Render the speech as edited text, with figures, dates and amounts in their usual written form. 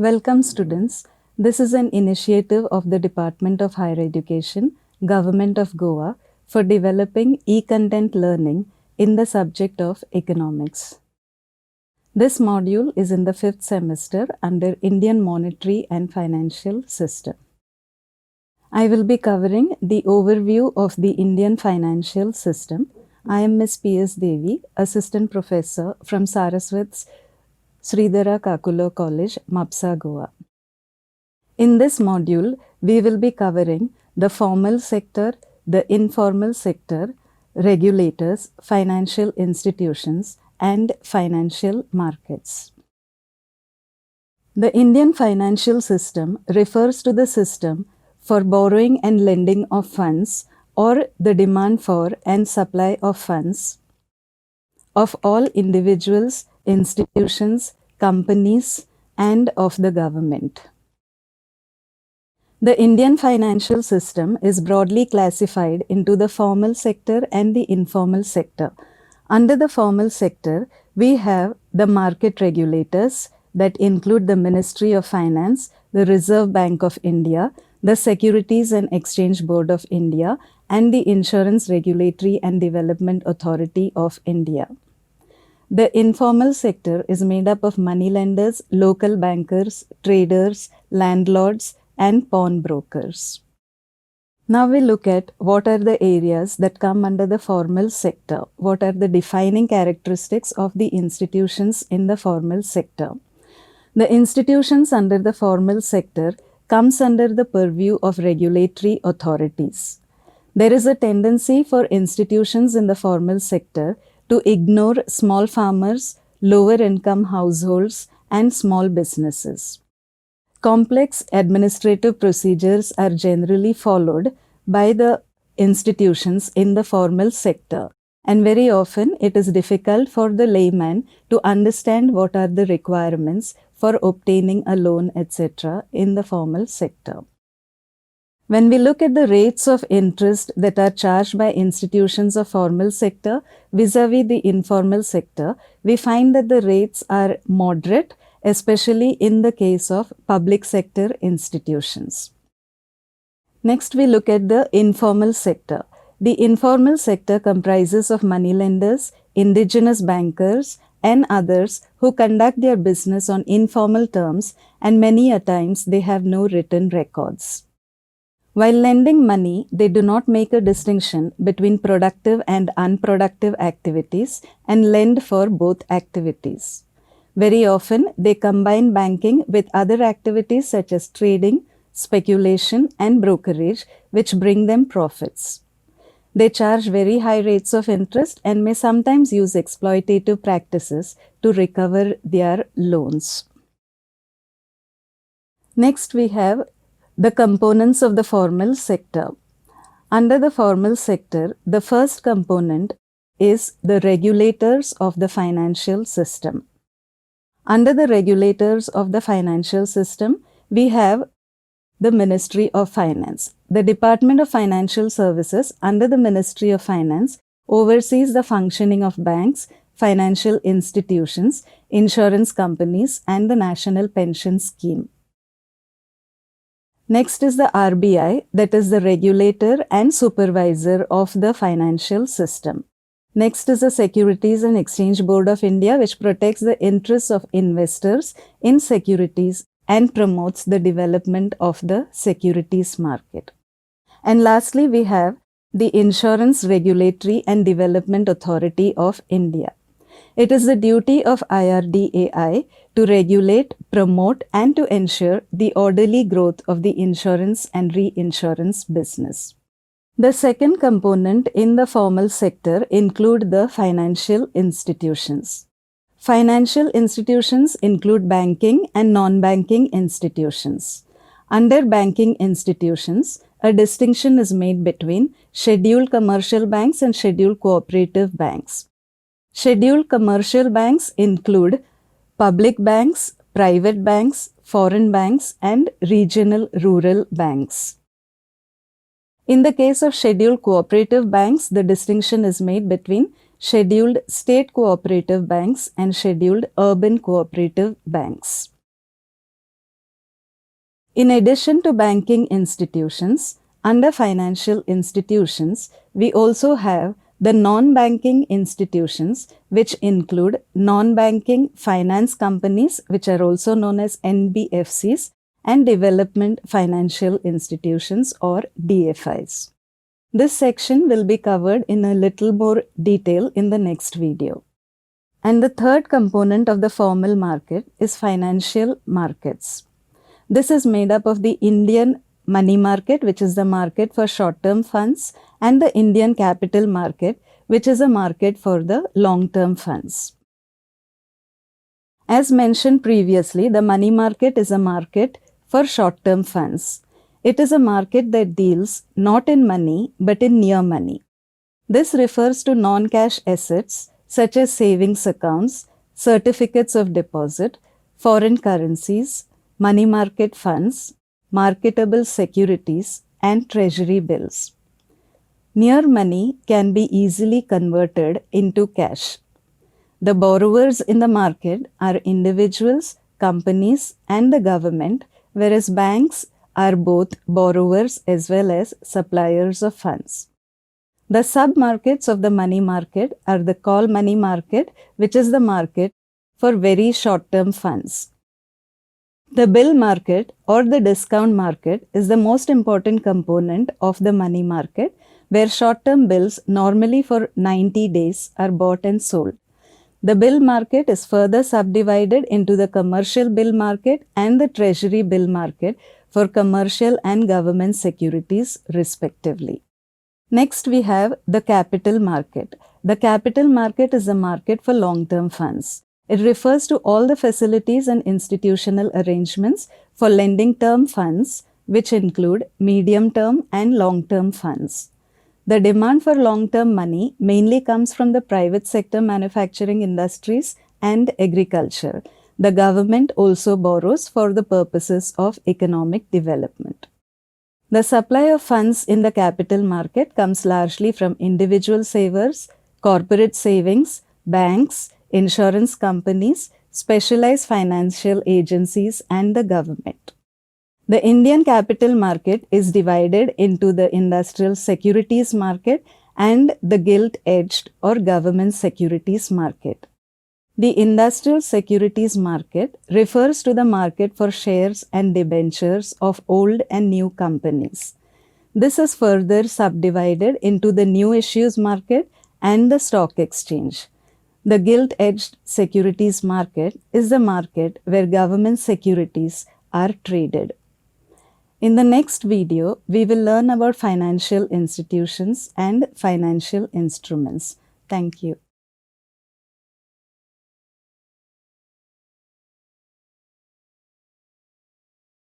Welcome students. This is an initiative of the Department of Higher Education, Government of Goa for developing e-content learning in the subject of economics. This module is in the 5th semester under Indian Monetary and Financial System. I will be covering the overview of the Indian financial system. I am Ms. P.S. Devi, Assistant Professor from Saraswat's Sridhara Kakulo College, Mapsa, Goa. In this module, we will be covering the formal sector, the informal sector, regulators, financial institutions, and financial markets. The Indian financial system refers to the system for borrowing and lending of funds or the demand for and supply of funds of all individuals, institutions, companies, and of the government. The Indian financial system is broadly classified into the formal sector and the informal sector. Under the formal sector, we have the market regulators that include the Ministry of Finance, the Reserve Bank of India, the Securities and Exchange Board of India, and the Insurance Regulatory and Development Authority of India. The informal sector is made up of moneylenders, local bankers, traders, landlords, and pawnbrokers. Now we look at what are the areas that come under the formal sector. What are the defining characteristics of the institutions in the formal sector? The institutions under the formal sector comes under the purview of regulatory authorities. There is a tendency for institutions in the formal sector to ignore small farmers, lower income households, and small businesses. Complex administrative procedures are generally followed by the institutions in the formal sector, and very often it is difficult for the layman to understand what are the requirements for obtaining a loan, etc. in the formal sector. When we look at the rates of interest that are charged by institutions of formal sector vis-a-vis the informal sector, we find that the rates are moderate, especially in the case of public sector institutions. Next, we look at the informal sector. The informal sector comprises of moneylenders, indigenous bankers, and others who conduct their business on informal terms, and many a times they have no written records. While lending money, they do not make a distinction between productive and unproductive activities and lend for both activities. Very often, they combine banking with other activities such as trading, speculation, and brokerage, which bring them profits. They charge very high rates of interest and may sometimes use exploitative practices to recover their loans. Next, we have the components of the formal sector. Under the formal sector, the first component is the regulators of the financial system. Under the regulators of the financial system, we have the Ministry of Finance. The Department of Financial Services under the Ministry of Finance oversees the functioning of banks, financial institutions, insurance companies, and the National Pension Scheme. Next is the RBI, that is the regulator and supervisor of the financial system. Next is the Securities and Exchange Board of India, which protects the interests of investors in securities and promotes the development of the securities market. And lastly, we have the Insurance Regulatory and Development Authority of India. It is the duty of IRDAI to regulate, promote, and to ensure the orderly growth of the insurance and reinsurance business. The second component in the formal sector include the financial institutions. Financial institutions include banking and non-banking institutions. Under banking institutions, a distinction is made between scheduled commercial banks and scheduled cooperative banks. Scheduled commercial banks include public banks, private banks, foreign banks, and regional rural banks. In the case of scheduled cooperative banks, the distinction is made between scheduled state cooperative banks and scheduled urban cooperative banks. In addition to banking institutions, under financial institutions, we also have the non-banking institutions, which include non-banking finance companies, which are also known as NBFCs, and development financial institutions or DFIs. This section will be covered in a little more detail in the next video. And the third component of the formal market is financial markets. This is made up of the Indian money market, which is the market for short-term funds, and the Indian capital market, which is a market for the long-term funds. As mentioned previously, the money market is a market for short-term funds. It is a market that deals not in money but in near money. This refers to non-cash assets such as savings accounts, certificates of deposit, foreign currencies, money market funds, marketable securities, and treasury bills. Near money can be easily converted into cash. The borrowers in the market are individuals, companies, and the government, whereas banks are both borrowers as well as suppliers of funds. The sub-markets of the money market are the call money market, which is the market for very short-term funds. The bill market or the discount market is the most important component of the money market, where short-term bills normally for 90 days are bought and sold. The bill market is further subdivided into the commercial bill market and the treasury bill market for commercial and government securities respectively. Next, we have the capital market. The capital market is a market for long-term funds. It refers to all the facilities and institutional arrangements for lending term funds, which include medium-term and long-term funds. The demand for long-term money mainly comes from the private sector manufacturing industries and agriculture. The government also borrows for the purposes of economic development. The supply of funds in the capital market comes largely from individual savers, corporate savings, banks, insurance companies, specialized financial agencies, and the government. The Indian capital market is divided into the industrial securities market and the gilt-edged or government securities market. The industrial securities market refers to the market for shares and debentures of old and new companies. This is further subdivided into the new issues market and the stock exchange. The gilt-edged securities market is the market where government securities are traded. In the next video, we will learn about financial institutions and financial instruments. Thank you.